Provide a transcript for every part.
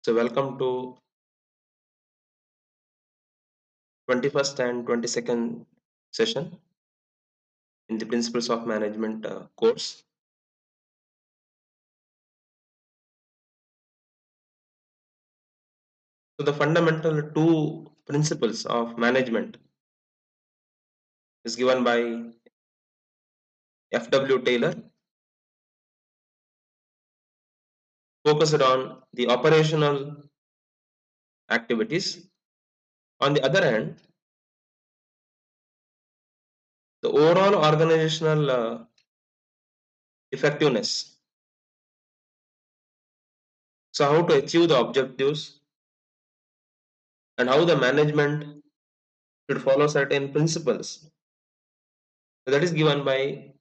So welcome to 21st and 22nd session in the Principles of Management course. So the fundamental two principles of management is given by F.W. Taylor, focused on the operational activities. On the other hand, the overall organizational effectiveness. So how to achieve the objectives and how the management should follow certain principles. So that is given by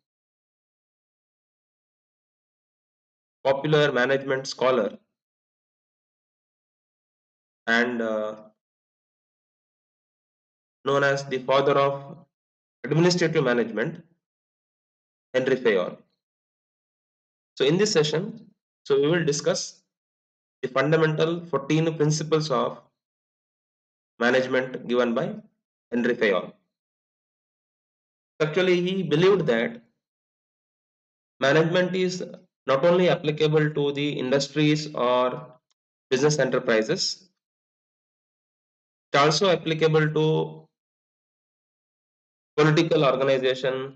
popular management scholar and known as the father of administrative management, Henry Fayol. So in this session, we will discuss the fundamental 14 principles of management given by Henry Fayol. Actually, he believed that management is not only applicable to the industries or business enterprises, it's also applicable to political organization,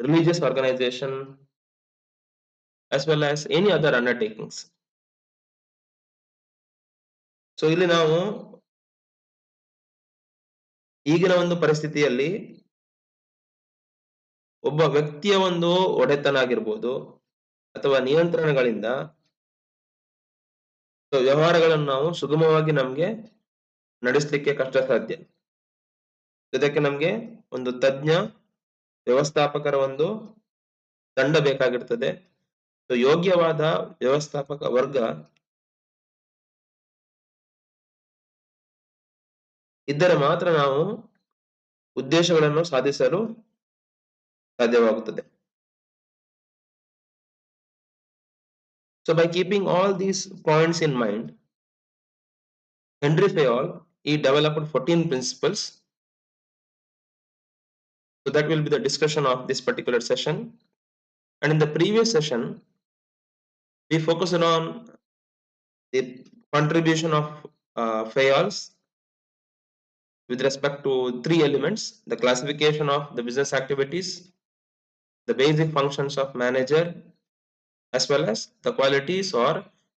religious organization, as well as any other undertakings. So ಇಲ್ಲಿ ನಾವು ಈಗಿನ ಒಂದು ಪರಿಸ್ಥಿತಿಯಲ್ಲಿ ಒಬ್ಬ ವ್ಯಕ್ತಿಯ ಒಂದು ಒಡೆತನ ಆಗಿರ್ಬೋದು ಅಥವಾ ನಿಯಂತ್ರಣಗಳಿಂದ ವ್ಯವಹಾರಗಳನ್ನು ನಾವು ಸುಗಮವಾಗಿ ನಮಗೆ ನಡೆಸಲಿಕ್ಕೆ ಕಷ್ಟ ಸಾಧ್ಯ. ಇದಕ್ಕೆ ನಮಗೆ ಒಂದು ತಜ್ಞ ವ್ಯವಸ್ಥಾಪಕರ ಒಂದು ತಂಡ ಬೇಕಾಗಿರ್ತದೆ. ಯೋಗ್ಯವಾದ ವ್ಯವಸ್ಥಾಪಕ ವರ್ಗ ಇದ್ದರೆ ಮಾತ್ರ ನಾವು ಉದ್ದೇಶಗಳನ್ನು ಸಾಧಿಸಲು ಸಾಧ್ಯವಾಗುತ್ತದೆ. So by keeping all these points in mind, Henry Fayol, he developed 14 principles. So that will be the discussion of this particular session. And in the previous session, we focused on the contribution of Fayol's with respect to three elements: the classification of the business activities, the basic functions of manager, as well as the qualities or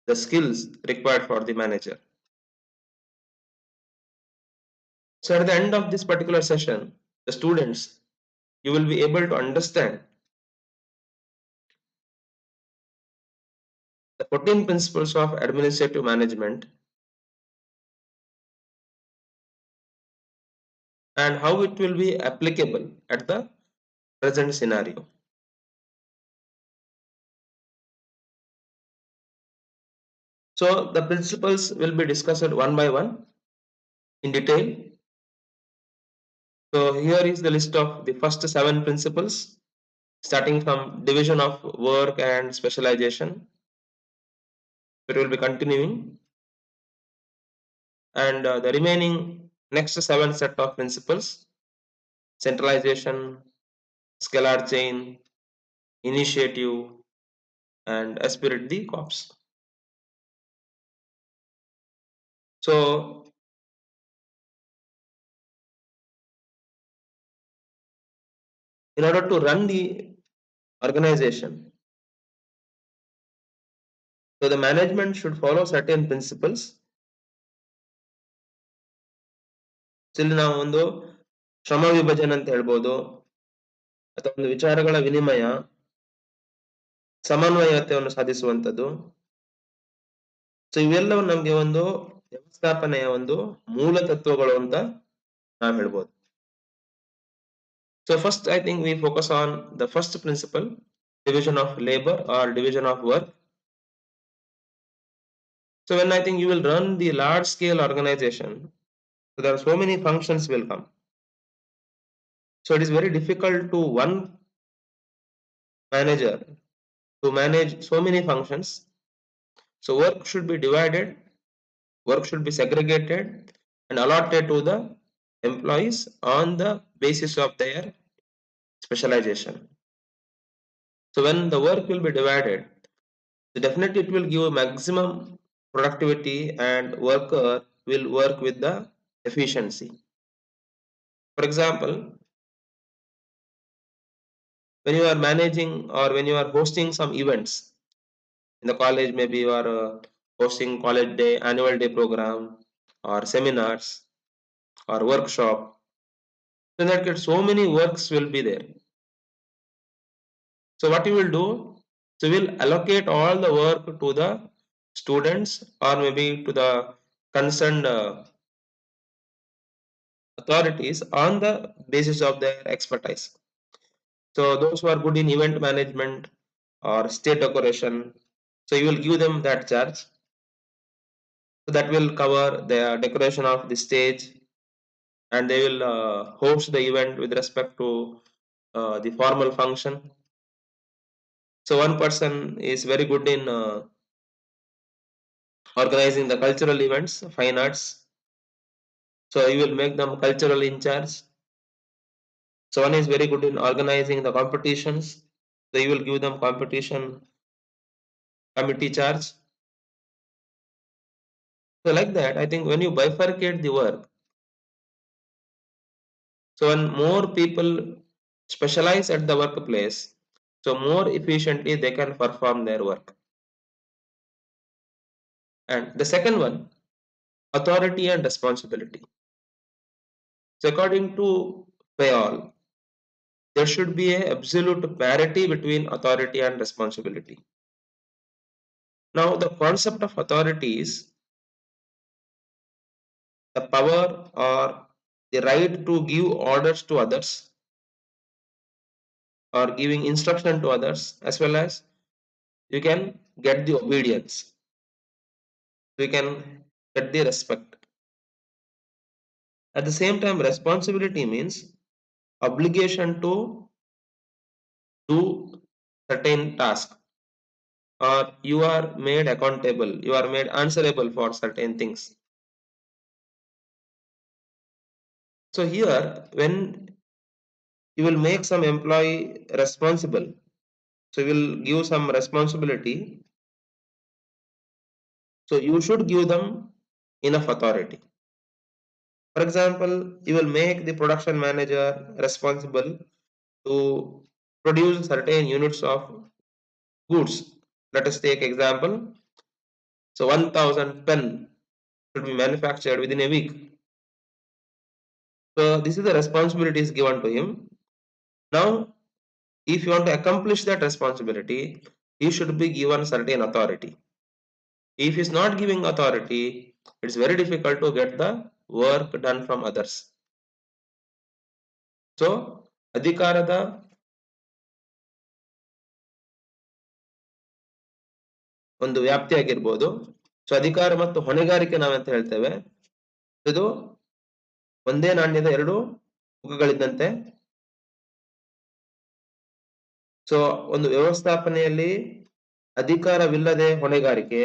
the skills required for the manager. So at the end of this particular session, the students, you will be able to understand the 14 principles of administrative management and how it will be applicable at the present scenario. So the principles will be discussed one by one in detail. So here is the list of the first 7 principles, starting from division of work and specialization. It will be continuing, and the remaining next 7 set of principles: centralization, scalar chain, initiative, and aspirate the corps. So in order to run the organization, so the management should follow certain principles. ಇಲ್ಲಿ ನಾವು ಒಂದು ಶ್ರಮ ವಿಭಜನೆ ಅಂತ ಹೇಳ್ಬೋದು, ಅಥವಾ ಒಂದು ವಿಚಾರಗಳ ವಿನಿಮಯ, ಸಮನ್ವಯತೆಯನ್ನು ಸಾಧಿಸುವಂಥದ್ದು. ಸೊ ಇವೆಲ್ಲವೂ ನಮಗೆ ಒಂದು ವ್ಯವಸ್ಥಾಪನೆಯ ಒಂದು ಮೂಲ ತತ್ವಗಳು ಅಂತ ನಾವು ಹೇಳ್ಬೋದು. So first, I think we focus on the first principle, division of labor or division of work. So when I think you will run the large scale organization, so there are so many functions will come. So it is very difficult to one manager to manage so many functions. So work should be divided Work should be segregated and allotted to the employees on the basis of their specialization. So when the work will be divided, so definitely it will give maximum productivity and worker will work with the efficiency. For example, when you are managing or when you are hosting some events in the college, maybe you are hosting college day, annual day program or seminars or workshop. So in that case, so many works will be there. So what you will do, so we'll allocate all the work to the students or maybe to the concerned authorities on the basis of their expertise. So those who are good in event management or state decoration, so you will give them that charge. So that will cover the decoration of the stage, and they will host the event with respect to the formal function. So one person is very good in organizing the cultural events, fine arts. So you will make them cultural in charge. So one is very good in organizing the competitions. So you will give them competition committee charge. So like that, I think when you bifurcate the work, so when more people specialize at the workplace, so more efficiently they can perform their work. And the second one, authority and responsibility. So according to Fayol, there should be a absolute parity between authority and responsibility. Now the concept of authority is the power or the right to give orders to others or giving instruction to others, as well as you can get the obedience, you can get the respect. At the same time, responsibility means obligation to do certain task, or you are made accountable, you are made answerable for certain things. So here, when you will make some employee responsible, so you will give some responsibility, so you should give them enough authority. For example, you will make the production manager responsible to produce certain units of goods. Let us take example. So 1000 pen should be manufactured within a week. So this is the responsibilities given to him. Now, if you want to accomplish that responsibility, he should be given certain authority. If he is not giving authority, it's very difficult to get the work done from others. So ಅಧಿಕಾರದ ಒಂದು ವ್ಯಾಪ್ತಿ ಆಗಿರ್ಬೋದು. So ಅಧಿಕಾರ ಮತ್ತು ಹೊಣೆಗಾರಿಕೆ ನಾವಂತ ಹೇಳ್ತೇವೆ. ಇದು ಒಂದೇ ನಾಣ್ಯದ ಎರಡು ಮುಖಗಳಿದ್ದಂತೆ. ಸೊ ಒಂದು ವ್ಯವಸ್ಥಾಪನೆಯಲ್ಲಿ ಅಧಿಕಾರವಿಲ್ಲದೆ ಹೊಣೆಗಾರಿಕೆ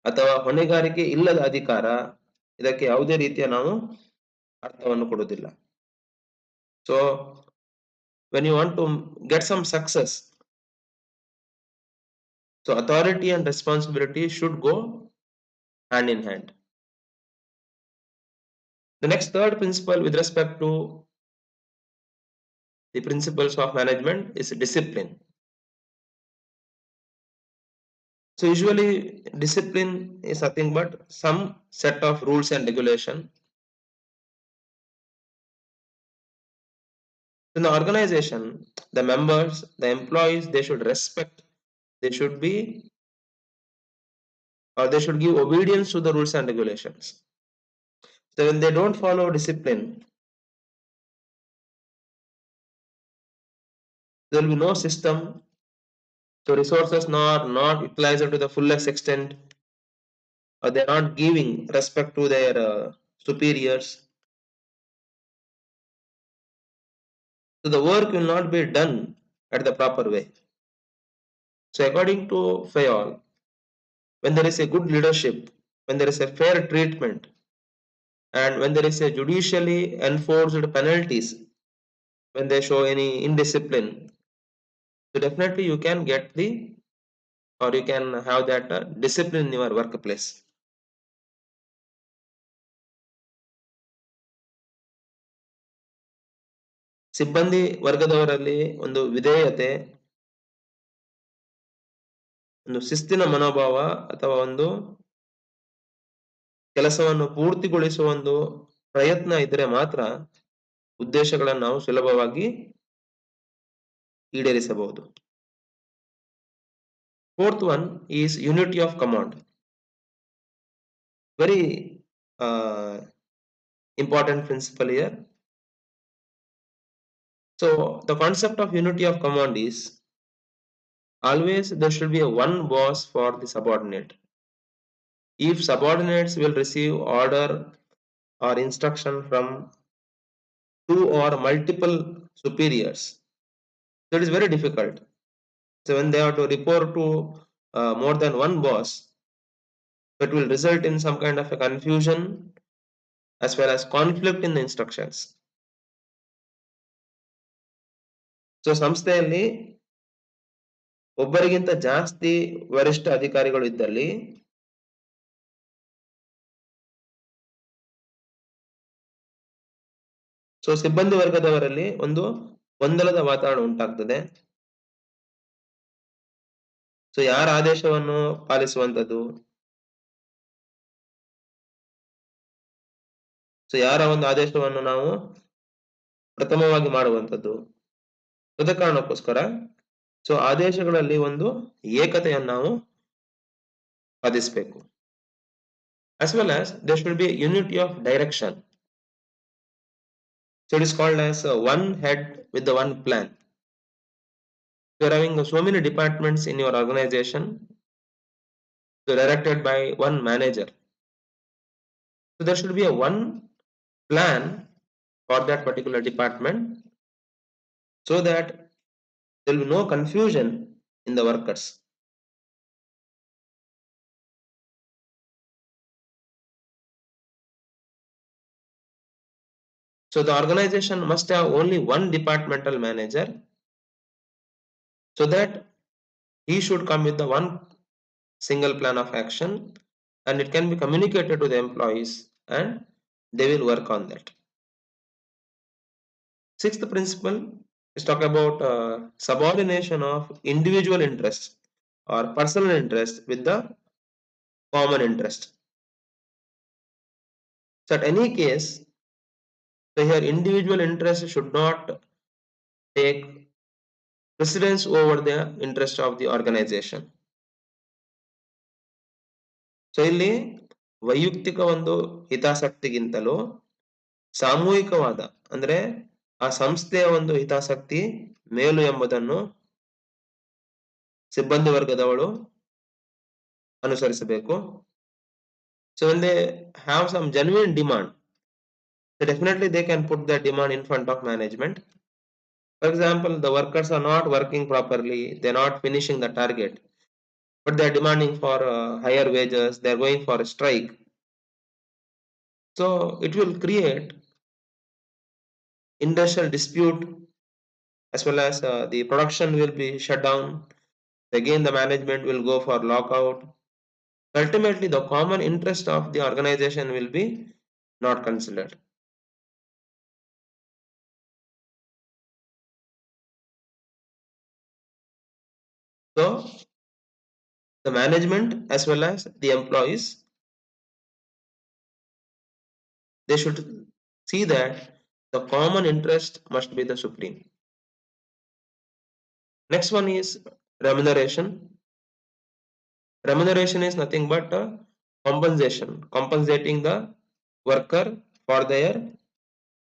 ಅಥವಾ ಹೊಣೆಗಾರಿಕೆ ಇಲ್ಲದ ಅಧಿಕಾರ, ಇದಕ್ಕೆ ಯಾವುದೇ ರೀತಿಯ ನಾವು ಅರ್ಥವನ್ನು ಕೊಡುವುದಿಲ್ಲ. So when you want to get some success, so authority and responsibility should go hand in hand. The next third principle with respect to the principles of management is discipline. So usually discipline is nothing but some set of rules and regulation. In the organization, the members, the employees, they should respect, they should be, or they should give obedience to the rules and regulations. So when they don't follow discipline, there will be no system. So resources are not utilized to the fullest extent, or they're not giving respect to their superiors. So the work will not be done at the proper way. So according to Fayol, when there is a good leadership, when there is a fair treatment, and when there is a judicially enforced penalties when they show any indiscipline, so definitely you can get the, or you can have that discipline in your workplace. ಸಿಬ್ಬಂದಿ ವರ್ಗದವರಲ್ಲಿ ಒಂದು ವಿಧೇಯತೆ, ಒಂದು ಶಿಸ್ತಿನ ಮನೋಭಾವ ಅಥವಾ ಒಂದು ಕೆಲಸವನ್ನು ಪೂರ್ತಿಗೊಳಿಸುವ ಒಂದು ಪ್ರಯತ್ನ ಇದ್ರೆ ಮಾತ್ರ ಉದ್ದೇಶಗಳನ್ನು ನಾವು ಸುಲಭವಾಗಿ ಈಡೇರಿಸಬಹುದು. Fourth one is unity of command. Very important principle here. So the concept of unity of command is always there should be a one boss for the subordinate. If subordinates will receive order or instruction from two or multiple superiors, so it is very difficult. So when they have to report to more than one boss, it will result in some kind of a confusion as well as conflict in the instructions. So ಸಂಸ್ಥೆಯಲ್ಲಿ ಒಬ್ಬರಿಗಿಂತ ಜಾಸ್ತಿ ವರಿಷ್ಠ ಅಧಿಕಾರಿಗಳು ಇದ್ದಲ್ಲಿ so ಸಿಬ್ಬಂದಿ ವರ್ಗದವರಲ್ಲಿ ಒಂದು ಗೊಂದಲದ ವಾತಾವರಣ ಉಂಟಾಗ್ತದೆ. ಸೊ ಯಾರ ಆದೇಶವನ್ನು ಪಾಲಿಸುವಂತದ್ದು, ಸೊ ಯಾರ ಒಂದು ಆದೇಶವನ್ನು ನಾವು ಪ್ರಥಮವಾಗಿ ಮಾಡುವಂತದ್ದು, ಅದ ಕಾರಣಕ್ಕೋಸ್ಕರ ಸೊ ಆದೇಶಗಳಲ್ಲಿ ಒಂದು ಏಕತೆಯನ್ನು ನಾವು ಸಾಧಿಸಬೇಕು. as well as there should be a unity of direction. So it is called as one head with the one plan. You are having so many departments in your organization, so directed by one manager. So there should be a one plan for that particular department so that there will be no confusion in the workers. So the organization must have only one departmental manager so that he should come with the one single plan of action, and it can be communicated to the employees and they will work on that. Sixth principle is talk about subordination of individual interests or personal interest with the common interest. So at any case, so here individual interest should not take precedence over the interest of the organization. So ಇಲ್ಲಿ ವೈಯಕ್ತಿಕ ಒಂದು ಹಿತಾಸಕ್ತಿಗಿಂತಲೂ ಸಾಮೂಹಿಕವಾದ ಅಂದ್ರೆ ಆ ಸಂಸ್ಥೆಯ ಒಂದು ಹಿತಾಸಕ್ತಿ ಮೇಲು ಎಂಬುದನ್ನು ಸಿಬ್ಬಂದಿ ವರ್ಗದವಳು ಅನುಸರಿಸಬೇಕು. So when they have some genuine demand, so definitely they can put that demand in front of management. For example, the workers are not working properly, they're not finishing the target, but they're demanding for higher wages, they're going for a strike. So it will create industrial dispute as well as the production will be shut down. Again, the management will go for lockout. Ultimately, the common interest of the organization will be not considered. So, the management as well as the employees, they should see that the common interest must be the supreme. Next one is remuneration. Remuneration is nothing but compensation, compensating the worker for their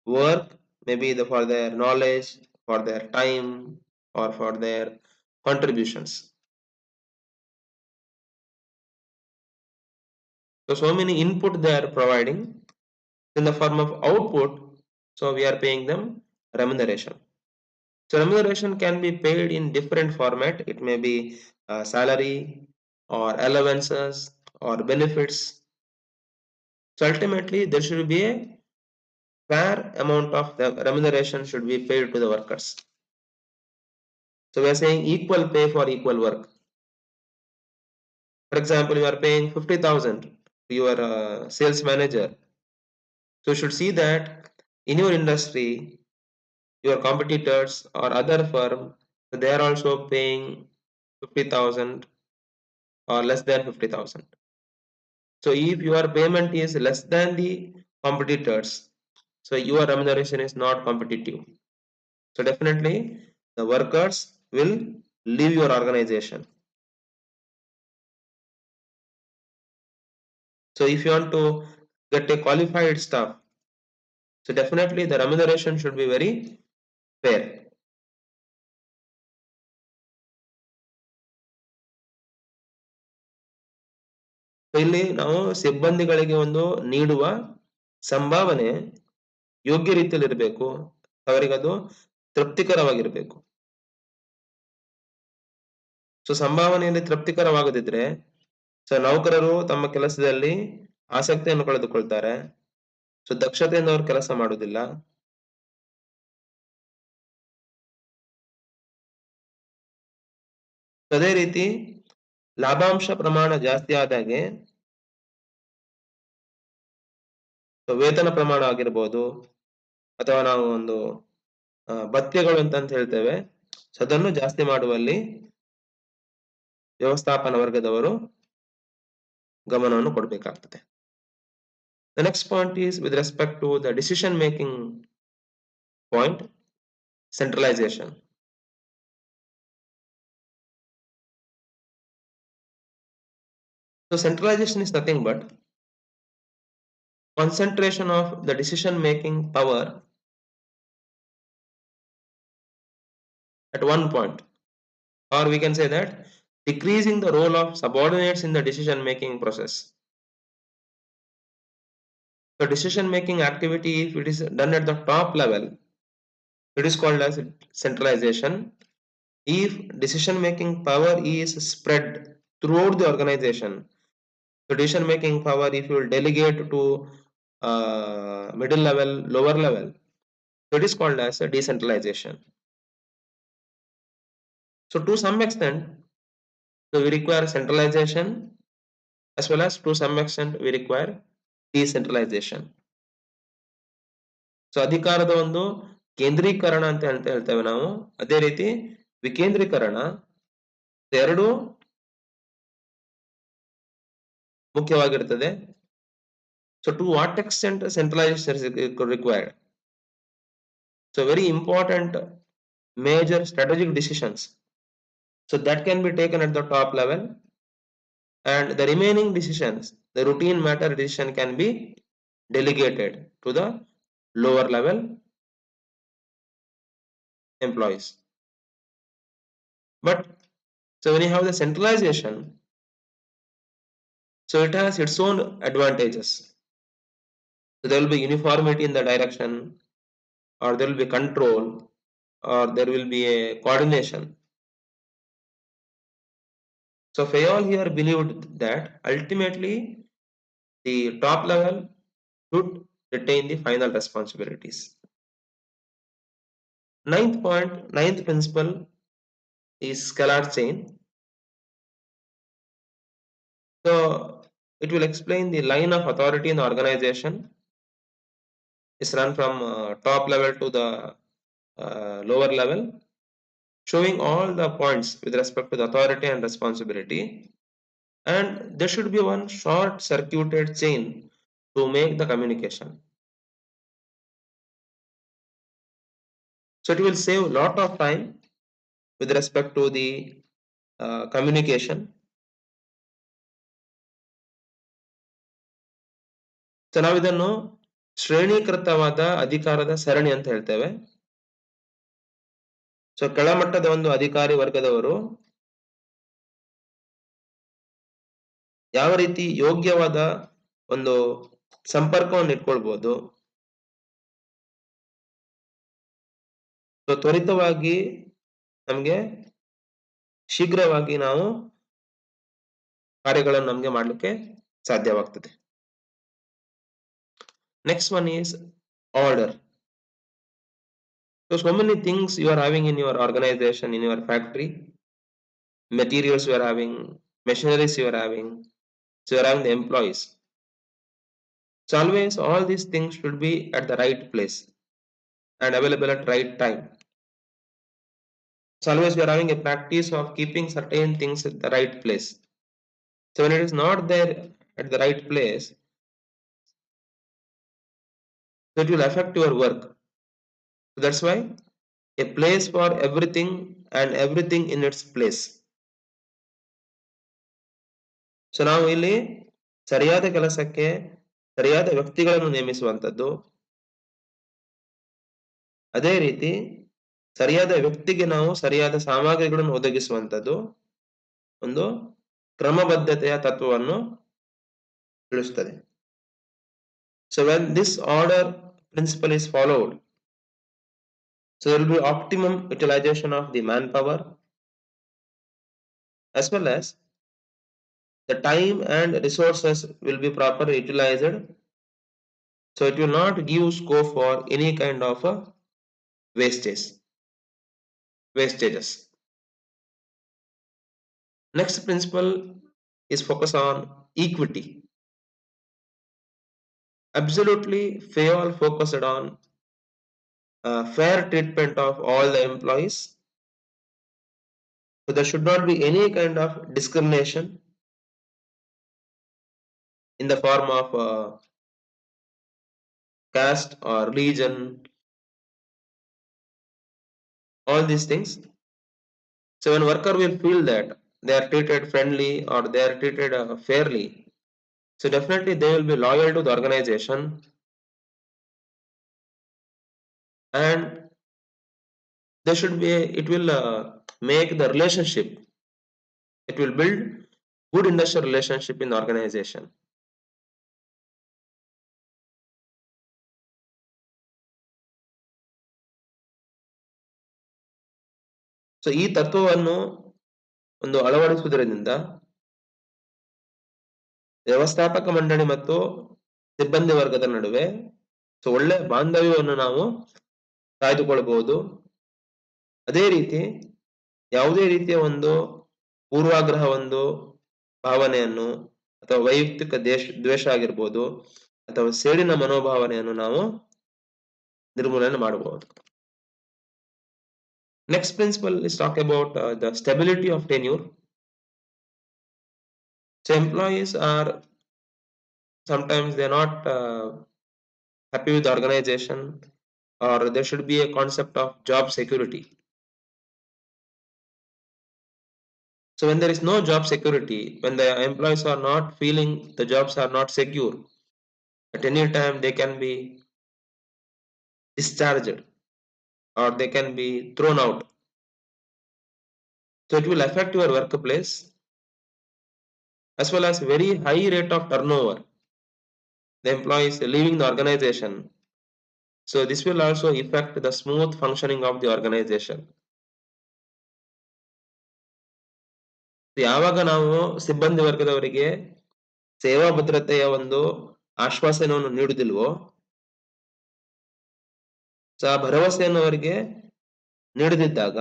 work, maybe for their knowledge, for their time, or for their contributions. So many input they are providing in the form of output, so we are paying them remuneration. So remuneration can be paid in different format. It may be salary or allowances or benefits. So ultimately, there should be a fair amount of the remuneration should be paid to the workers. So we are saying equal pay for equal work. For example, you are paying 50,000 to your sales manager. So you should see that in your industry, your competitors or other firm, they are also paying 50,000 or less than 50,000. So if your payment is less than the competitors, so your remuneration is not competitive. So definitely the workers will leave your organization. So if you want to get a qualified staff, so definitely the remuneration should be very fair. So ಇಲ್ಲಿ ನಾವು ಸಿಬ್ಬಂದಿಗಳಿಗೆ ಒಂದು ನೀಡುವ ಸಂಭಾವನೆ ಯೋಗ್ಯ ರೀತಿಯಲ್ಲಿ ಇರಬೇಕು, ಅವರಿಗದು ತೃಪ್ತಿಕರವಾಗಿರಬೇಕು. So ಸಂಭಾವನೆಯಲ್ಲಿ ತೃಪ್ತಿಕರವಾಗದಿದ್ರೆ so ನೌಕರರು ತಮ್ಮ ಕೆಲಸದಲ್ಲಿ ಆಸಕ್ತಿಯನ್ನು ಕಳೆದುಕೊಳ್ತಾರೆ. ಸೊ ದಕ್ಷತೆಯಿಂದ ಅವರು ಕೆಲಸ ಮಾಡುವುದಿಲ್ಲ. ಅದೇ ರೀತಿ ಲಾಭಾಂಶ ಪ್ರಮಾಣ ಜಾಸ್ತಿ ಆದಾಗೆ ವೇತನ ಪ್ರಮಾಣ ಆಗಿರ್ಬೋದು ಅಥವಾ ನಾವು ಒಂದು ಭತ್ಯೆಗಳು ಅಂತ ಹೇಳ್ತೇವೆ, ಸೊ ಅದನ್ನು ಜಾಸ್ತಿ ಮಾಡುವಲ್ಲಿ ವ್ಯವಸ್ಥಾಪನ ವರ್ಗದವರು ಗಮನವನ್ನು ಕೊಡಬೇಕಾಗ್ತದೆ. The next point is with respect to the decision making point, centralization. So centralization is nothing but concentration of the decision making power at one point, or we can say that decreasing the role of subordinates in the decision making process. So decision making activity, if it is done at the top level, it is called as centralization. If decision making power is spread throughout the organization, so decision making power, if you will delegate to middle level, lower level, so it is called as a decentralization. So to some extent, so we require centralization, as well as to some extent we require decentralization. So ಅಧಿಕಾರದ ಒಂದು ಕೇಂದ್ರೀಕರಣ ಅಂತ ಹೇಳ್ತೇವೆ ನಾವು, ಅದೇ ರೀತಿ ವಿಕೇಂದ್ರೀಕರಣ, ಎರಡು ಮುಖ್ಯವಾಗಿರ್ತದೆ. So to what extent centralisation is required? So very important major strategic decisions, so that can be taken at the top level, and the remaining decisions, the routine matter decision, can be delegated to the lower level employees. But so when you have the centralization, so it has its own advantages. So there will be uniformity in the direction, or there will be control, or there will be a coordination. So Fayol here believed that ultimately the top level should retain the final responsibilities. Ninth principle is scalar chain. So it will explain the line of authority in the organization is run from top level to the lower level, showing all the points with respect to the authority and responsibility, and there should be one short circuited chain to make the communication. So it will save a lot of time with respect to the communication. So ನಾವು ಇದನ್ನು ಶ್ರೇಣೀಕೃತವಾದ ಅಧಿಕಾರದ ಸರಣಿ ಅಂತ ಹೇಳ್ತೇವೆ. So ಕೆಳಮಟ್ಟದ ಒಂದು ಅಧಿಕಾರಿ ವರ್ಗದವರು ಯಾವ ರೀತಿ ಯೋಗ್ಯವಾದ ಒಂದು ಸಂಪರ್ಕವನ್ನು ಇಟ್ಕೊಳ್ಬಹುದು, ಸೊ ತ್ವರಿತವಾಗಿ ನಮಗೆ ಶೀಘ್ರವಾಗಿ ನಾವು ಕಾರ್ಯಗಳನ್ನು ನಮಗೆ ಮಾಡಲಿಕ್ಕೆ ಸಾಧ್ಯವಾಗ್ತದೆ. Next one is order. So many things you are having in your organization, in your factory, materials you are having, machineries you are having, so you are having the employees. So always all these things should be at the right place and available at right time. So always we are having a practice of keeping certain things at the right place. So when it is not there at the right place, that will affect your work. So that's why a place for everything and everything in its place. So ನಾವು ಇಲ್ಲಿ ಸರಿಯಾದ ಕೆಲಸಕ್ಕೆ ಸರಿಯಾದ ವ್ಯಕ್ತಿಗಳನ್ನು ನೇಮಿಸುವಂಥದ್ದು, ಅದೇ ರೀತಿ ಸರಿಯಾದ ವ್ಯಕ್ತಿಗೆ ನಾವು ಸರಿಯಾದ ಸಾಮಗ್ರಿಗಳನ್ನು ಒದಗಿಸುವಂಥದ್ದು ಒಂದು ಕ್ರಮಬದ್ಧತೆಯ ತತ್ವವನ್ನು ತಿಳಿಸುತ್ತದೆ. So when this order principle is followed, so there will be optimum utilization of the manpower as well as the time and resources will be properly utilized, so it will not give scope for any kind of wastages. Next principle is focus on equity. Absolutely Fayol focused on fair treatment of all the employees, so there should not be any kind of discrimination in the form of caste or religion, all these things. So when worker will feel that they are treated friendly or they are treated fairly, so definitely they will be loyal to the organization, and they should be. It will make the relationship. It will build good industrial relationship in the organization. So ಈ ತತ್ವವನ್ನು ಒಂದು ಅಳವಡಿಸುವುದರಿಂದ ವ್ಯವಸ್ಥಾಪಕ ಮಂಡಳಿ ಮತ್ತು ಸಿಬ್ಬಂದಿ ವರ್ಗದ ನಡುವೆ ಒಳ್ಳೆ ಬಾಂಧವ್ಯವನ್ನು ನಾವು ಕಾಯ್ದುಕೊಳ್ಳಬಹುದು. ಅದೇ ರೀತಿ ಯಾವುದೇ ರೀತಿಯ ಒಂದು ಪೂರ್ವಾಗ್ರಹ ಒಂದು ಭಾವನೆಯನ್ನು ಅಥವಾ ವೈಯಕ್ತಿಕ ದ್ವೇಷ ಆಗಿರ್ಬೋದು ಅಥವಾ ಸೇಡಿನ ಮನೋಭಾವನೆಯನ್ನು ನಾವು ನಿರ್ಮೂಲನೆ ಮಾಡಬಹುದು. Next principle is talk about the stability of tenure. So employees are sometimes they're not happy with the organization, or there should be a concept of job security. So when there is no job security, when the employees are not feeling the jobs are not secure, at any time they can be discharged or they can be thrown out. So it will affect your workplace as well as very high rate of turnover. The employees leaving the organization. So this will also affect the smooth functioning of the organization. ಯಾವಾಗ ನಾವು ಸಿಬ್ಬಂದಿ ವರ್ಗದವರಿಗೆ ಸೇವಾ ಭದ್ರತೆಯ ಒಂದು ಆಶ್ವಾಸನೆಯನ್ನು ನೀಡುವುದಿಲ್ವೋ, ಆ ಭರವಸೆಯನ್ನು ಅವರಿಗೆ ನೀಡದಿದ್ದಾಗ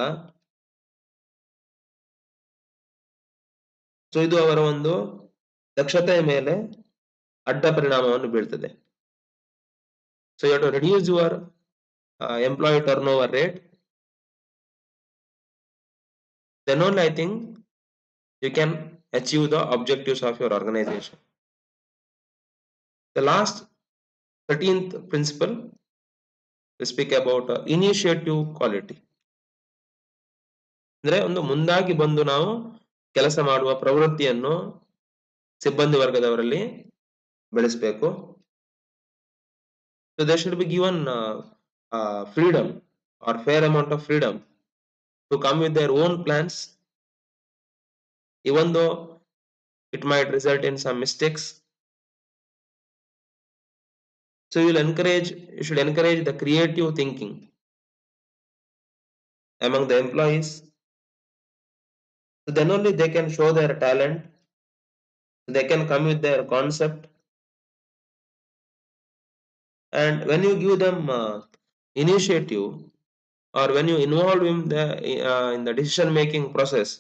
ಸೊ ಇದು ಅವರ ಒಂದು ದಕ್ಷತೆಯ ಮೇಲೆ ಅಡ್ಡ ಪರಿಣಾಮವನ್ನು ಬೀಳ್ತದೆ. So you have to reduce your employee turnover rate, then only I think you can achieve the objectives of your organization. The last 13th principle we speak about initiative quality. ಅಂದ್ರೆ ಒಂದು ಮುಂದಾಗಿ ಬಂದು ನಾವು ಕೆಲಸ ಮಾಡುವ ಪ್ರವೃತ್ತಿಯನ್ನು ಸಿಬ್ಬಂದಿ ವರ್ಗದವರಲ್ಲಿ ಬೆಳೆಸಬೇಕು. So they should be given freedom or fair amount of freedom to come with their own plans, even though it might result in some mistakes. So you should encourage the creative thinking among the employees. So then only they can show their talent, they can come with their concept, And when you give them initiative, or when you involve in the decision making process,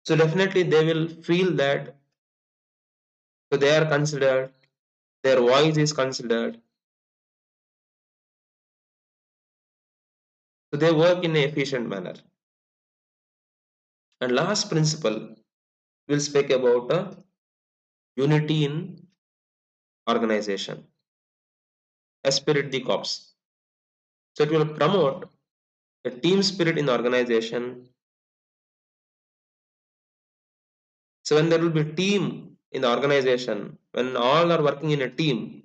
so definitely they will feel that, so they are considered, their voice is considered, so they work in an efficient manner. And last principle, we'll speak about unity in organization, esprit de corps. So it will promote a team spirit in the organization. So when there will be team in the organization, when all are working in a team,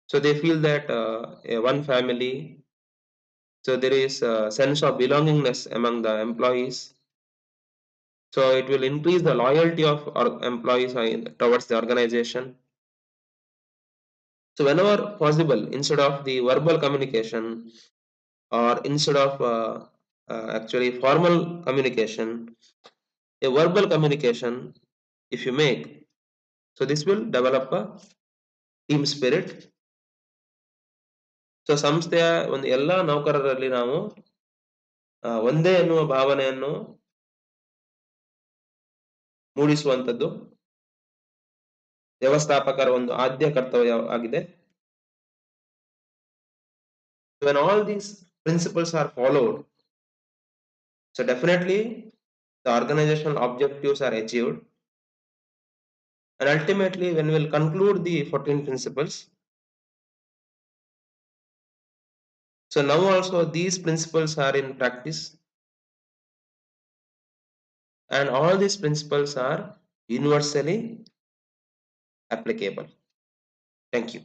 so they feel that one family. So there is a sense of belongingness among the employees. So it will increase the loyalty of our employees towards the organization. So whenever possible, instead of the verbal communication, or instead of actually formal communication, a verbal communication, if you make, so this will develop a team spirit. So ಸಂಸ್ಥೆಯ ಒಂದು ಎಲ್ಲ ನೌಕರರಲ್ಲಿ ನಾವು ಒಂದೇ ಎನ್ನುವ ಭಾವನೆಯನ್ನು ಮೂಡಿಸುವಂಥದ್ದು ವ್ಯವಸ್ಥಾಪಕರ ಒಂದು ಆದ್ಯ ಕರ್ತವ್ಯ ಆಗಿದೆ. When all these principles are followed, so definitely the organizational objectives are achieved. And ultimately, when we'll conclude the 14 principles, so now also these principles are in practice, and all these principles are universally applicable. Thank you.